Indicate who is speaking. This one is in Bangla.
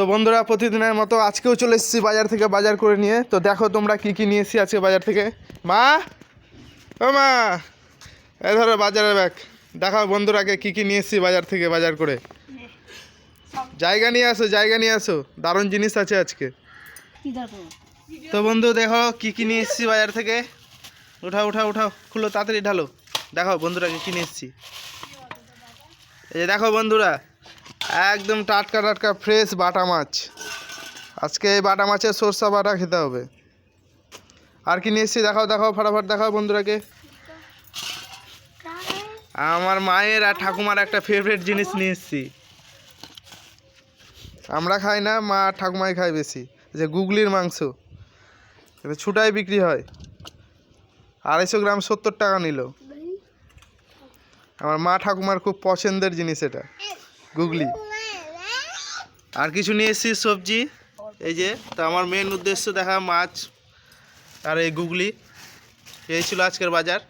Speaker 1: তো বন্ধুরা প্রতিদিনের মতো আজকেও চলে এসেছি বাজার থেকে বাজার করে নিয়ে। তো দেখো তোমরা কি কি নিয়ে এসেছি আজকে বাজার থেকে। মা, ও মা, এই ধরো বাজারের ব্যাগ। দেখাও বন্ধুরাকে কি কি নিয়ে এসেছি বাজার থেকে বাজার করে। জায়গা নিয়ে আসো, দারুণ জিনিস আছে আজকে। তো বন্ধু দেখো কি কি নিয়ে এসেছি বাজার থেকে। উঠাও খুলো, তাড়াতাড়ি ঢালো। দেখো বন্ধুরাকে কি নিয়ে এসেছি। এই দেখো বন্ধুরা, একদম টাটকা ফ্রেশ বাটা মাছ। আজকে এই বাটা মাছের সরষা বাটা খেতে হবে। আর কি নিয়ে এসেছি দেখাও ফটাফট দেখাও বন্ধুরাকে। আমার মায়ের আর ঠাকুমার একটা ফেভারিট জিনিস নিয়ে এসেছি। আমরা খাই না, মা আর ঠাকুমাই খায় বেশি। যে গুগলির মাংস, এটা ছুটাই বিক্রি হয়। 250 গ্রাম 70 টাকা নিল। আমার মা ঠাকুমার খুব পছন্দের জিনিস এটা, গুগলি। আর কিছু নিয়ে এসেছি সবজি। এই যে, তো আমার মেন উদ্দেশ্য দেখা মাছ আর এই গুগলি। এই ছিল আজকের বাজার।